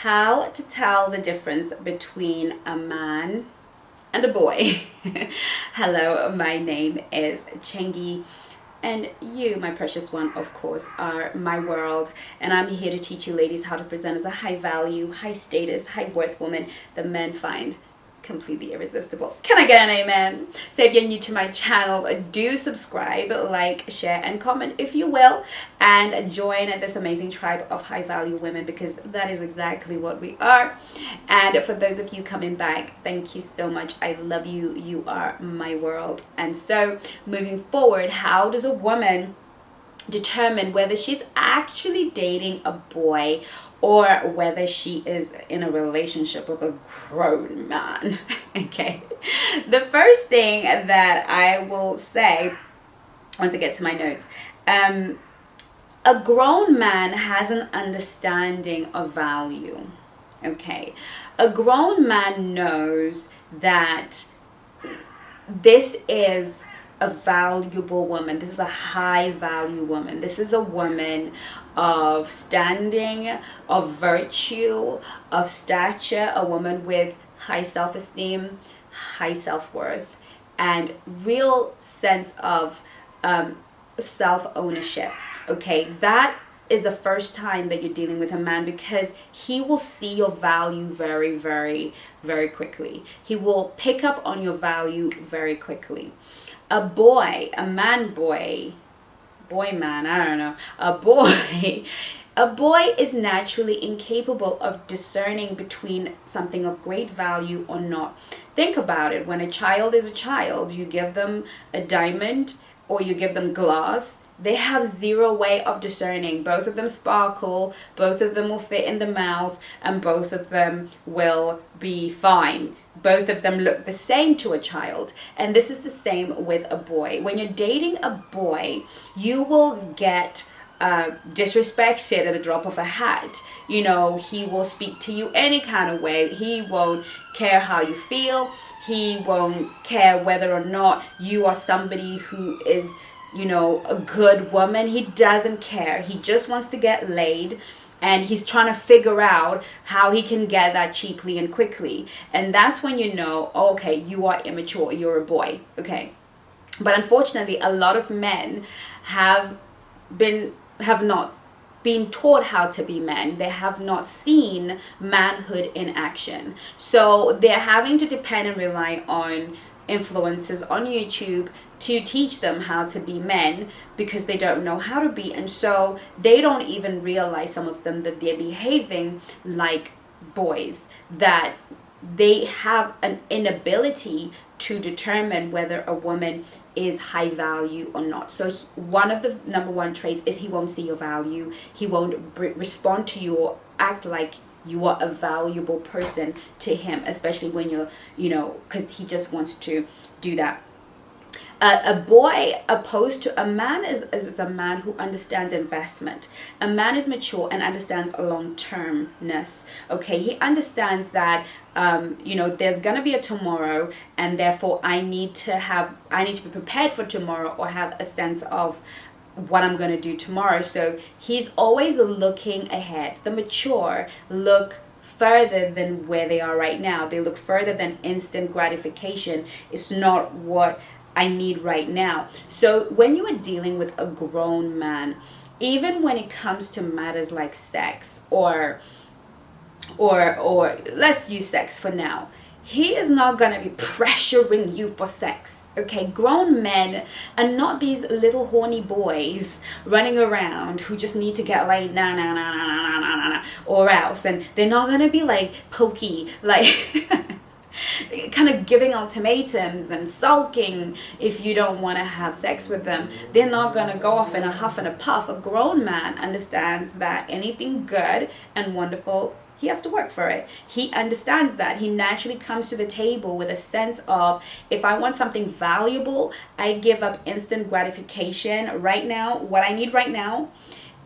how to tell the difference between a man and a boy. Hello, my name is Chengi, and you, my precious one, of course, are my world. And I'm here to teach you ladies how to present as a high value, high status, high worth woman that men find completely irresistible. Can I get an amen? So if you're new to my channel, do subscribe, like, share, and comment if you will, and join this amazing tribe of high value women, because that is exactly what we are. And for those of you coming back, thank you so much. I love you. You are my world. And so moving forward, how does a woman determine whether she's actually dating a boy or whether she is in a relationship with a grown man? Okay, the first thing that I will say once I get to my notes, a grown man has an understanding of value. Okay, a grown man knows that this is a valuable woman. This is a high value woman. This is a woman of standing, of virtue, of stature, a woman with high self-esteem, high self-worth, and real sense of self-ownership. Okay, that is the first time that you're dealing with a man, because he will see your value very, very, very quickly. He will pick up on your value very quickly. A boy, a man boy, man, I don't know, a boy is naturally incapable of discerning between something of great value or not. Think about it. When a child is a child, you give them a diamond or you give them glass, they have zero way of discerning. Both of them sparkle, both of them will fit in the mouth, and both of them will be fine. Both of them look the same to a child. And this is the same with a boy. When you're dating a boy, you will get disrespected at the drop of a hat. You know, he will speak to you any kind of way. He won't care how you feel. He won't care whether or not you are somebody who is, you know, a good woman. He doesn't care. He just wants to get laid, and he's trying to figure out how he can get that cheaply and quickly. And that's when you know, okay, you are immature, you're a boy. Okay. But unfortunately, a lot of men have not been taught how to be men. They have not seen manhood in action. So they're having to depend and rely on influencers on YouTube to teach them how to be men, because they don't know how to be. And so they don't even realize, some of them, that they're behaving like boys, that they have an inability to determine whether a woman is high value or not. So one of the number one traits is he won't see your value. He won't respond to you or act like you are a valuable person to him, especially when you're, you know, because he just wants to do that. A boy opposed to a man is a man who understands investment. A man is mature and understands long-termness. Okay, he understands that you know, there's gonna be a tomorrow, and therefore I need to be prepared for tomorrow, or have a sense of what I'm gonna do tomorrow. So he's always looking ahead. The mature look further than where they are right now. They look further than instant gratification. It's not what I need right now. So when you are dealing with a grown man, even when it comes to matters like sex, or let's use sex for now, he is not going to be pressuring you for sex. Okay, grown men are not these little horny boys running around who just need to get laid, or else. And they're not going to be like pokey, like kind of giving ultimatums and sulking if you don't want to have sex with them. They're not going to go off in a huff and a puff. A grown man understands that anything good and wonderful, he has to work for it. He understands that. He naturally comes to the table with a sense of, if I want something valuable, I give up instant gratification right now. What I need right now,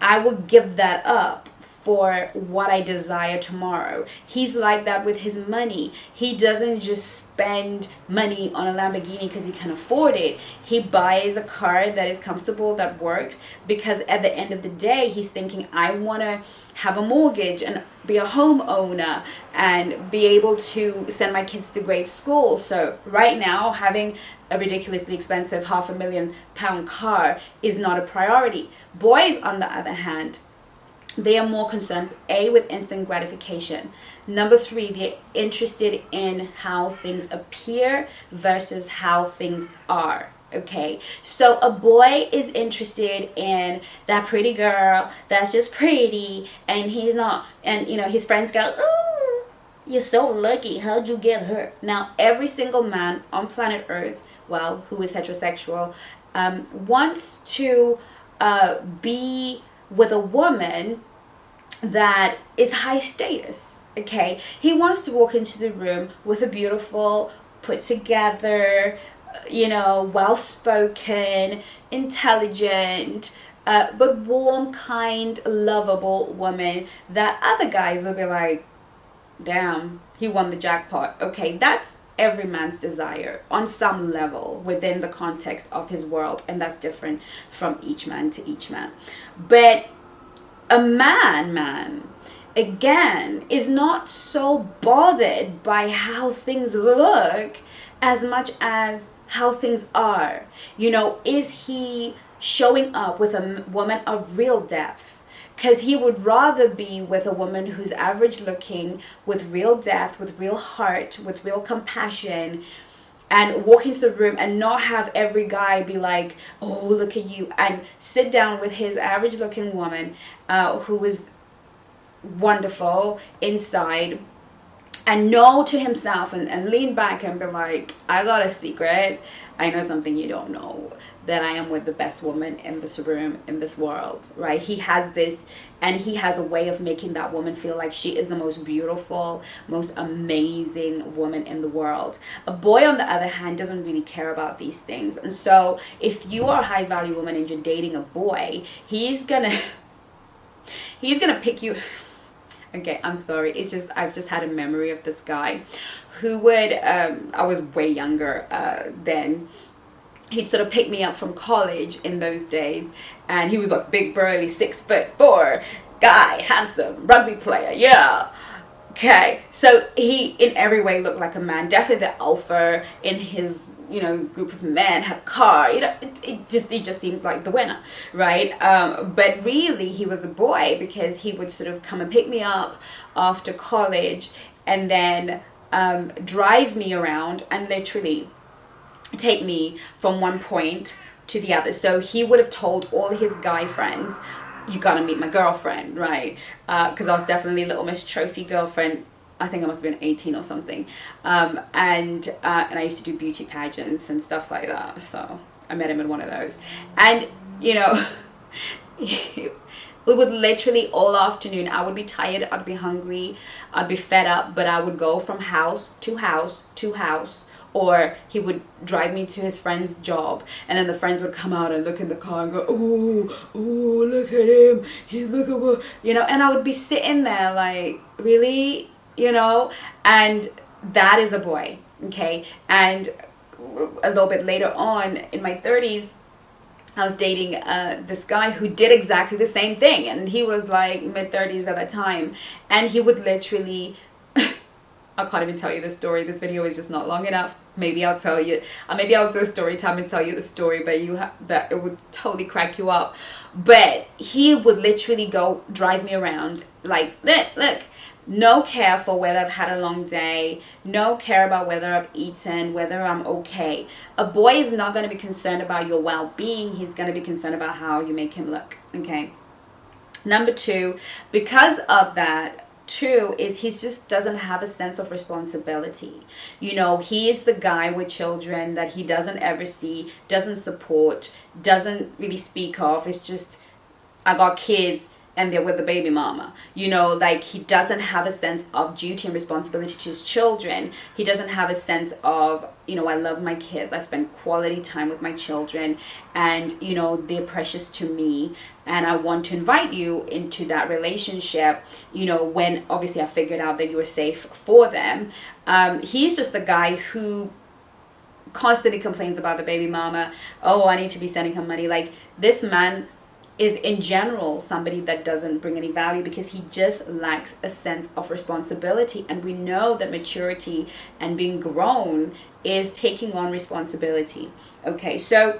I will give that up for what I desire tomorrow. He's like that with his money. He doesn't just spend money on a Lamborghini because he can afford it. He buys a car that is comfortable, that works, because at the end of the day, he's thinking, I want to have a mortgage and be a homeowner and be able to send my kids to great school. So right now, having a ridiculously expensive £500,000 car is not a priority. Boys, on the other hand, they are more concerned, A, with instant gratification. Number 3, they're interested in how things appear versus how things are. Okay, so a boy is interested in that pretty girl that's just pretty, and he's not, and you know, his friends go, ooh, you're so lucky, how'd you get her? Now, every single man on planet Earth, well, who is heterosexual, wants to be with a woman that is high status. Okay, he wants to walk into the room with a beautiful, put together, you know, well-spoken, intelligent, but warm, kind, lovable woman that other guys will be like, damn, he won the jackpot. Okay, that's every man's desire on some level within the context of his world, and that's different from each man to each man. But a man, again, is not so bothered by how things look as much as how things are. You know, is he showing up with a woman of real depth? Because he would rather be with a woman who's average looking, with real depth, with real heart, with real compassion, and walk into the room and not have every guy be like, oh, look at you, and sit down with his average looking woman who was wonderful inside, and know to himself and lean back and be like, I got a secret. I know something you don't know, that I am with the best woman in this room, in this world, right? He has this, and he has a way of making that woman feel like she is the most beautiful, most amazing woman in the world. A boy, on the other hand, doesn't really care about these things. And so if you are a high value woman and you're dating a boy, he's gonna pick you. Okay, I'm sorry. It's just, I've just had a memory of this guy who would, I was way younger then. He'd sort of pick me up from college in those days, and he was like big, burly, 6'4" guy, handsome, rugby player, yeah. Okay, so he in every way looked like a man, definitely the alpha in his, you know, group of men, had a car, you know, it just seemed like the winner, right? But really he was a boy, because he would sort of come and pick me up after college and then drive me around and literally take me from one point to the other. So he would have told all his guy friends, you gotta meet my girlfriend, right? Because I was definitely Little Miss Trophy girlfriend. I think I must have been 18 or something. And I used to do beauty pageants and stuff like that. So I met him in one of those. And, you know, we would literally all afternoon, I would be tired, I'd be hungry, I'd be fed up, but I would go from house to house to house. Or he would drive me to his friend's job, and then the friends would come out and look in the car and go, ooh, look at him, he's looking what, you know, and I would be sitting there like, really, you know, and that is a boy, okay? And a little bit later on in my 30s, I was dating this guy who did exactly the same thing, and he was like mid-30s at that time, and he would literally, I can't even tell you the story. This video is just not long enough. Maybe I'll tell you. Maybe I'll do a story time and tell you the story, but that it would totally crack you up. But he would literally go drive me around like, look, no care for whether I've had a long day, no care about whether I've eaten, whether I'm okay. A boy is not going to be concerned about your well-being. He's going to be concerned about how you make him look. Okay. Number 2, because of that. 2 is he just doesn't have a sense of responsibility. You know, he is the guy with children that he doesn't ever see, doesn't support, doesn't really speak of. It's just, I got kids, and they're with the baby mama. You know, like he doesn't have a sense of duty and responsibility to his children. He doesn't have a sense of, you know, I love my kids, I spend quality time with my children, and you know, they're precious to me, and I want to invite you into that relationship, you know, when obviously I figured out that you were safe for them. He's just the guy who constantly complains about the baby mama. Oh, I need to be sending her money. Like, this man is in general somebody that doesn't bring any value because he just lacks a sense of responsibility. And we know that maturity and being grown is taking on responsibility. Okay, so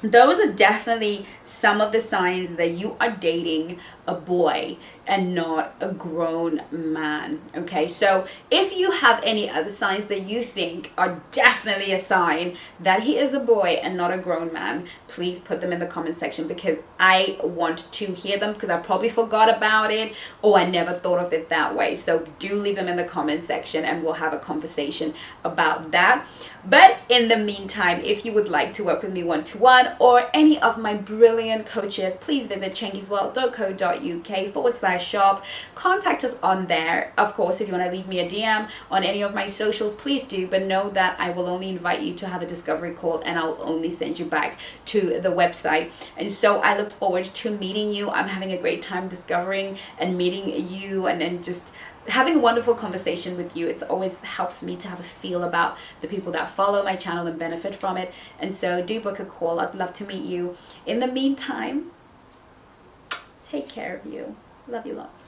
those are definitely some of the signs that you are dating a boy and not a grown man. Okay, so if you have any other signs that you think are definitely a sign that he is a boy and not a grown man, please put them in the comment section, because I want to hear them, because I probably forgot about it or I never thought of it that way. So do leave them in the comment section and we'll have a conversation about that. But in the meantime, if you would like to work with me one-to-one or any of my brilliant coaches, please visit chengisworld.co.uk/shop. Contact us on there. Of course, if you want to leave me a DM on any of my socials, please do, but know that I will only invite you to have a discovery call and I'll only send you back to the website. And so I look forward to meeting you. I'm having a great time discovering and meeting you, and then just having a wonderful conversation with you. It's always helps me to have a feel about the people that follow my channel and benefit from it. And so do book a call. I'd love to meet you. In the meantime, take care of you. Love you lots.